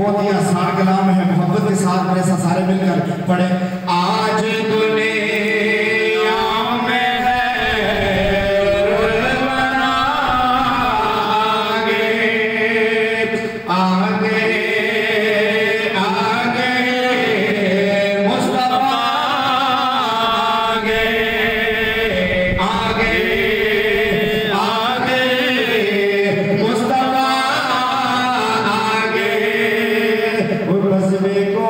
बहुत ही आसान कलाम है, मोहब्बत के साथ मेरे साथ सारे मिलकर पढ़े। आज दुनिया में है रुलवाना आगे आगे आगे मुस्तफा आगे आगे आगे मुस्तफा आगे बसवे को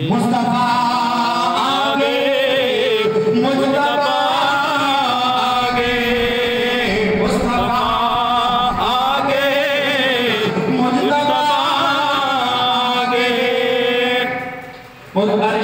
मुस्तफा आगे मुस्तफा आगे मुस्तफा आगे मुस्तफा आगे।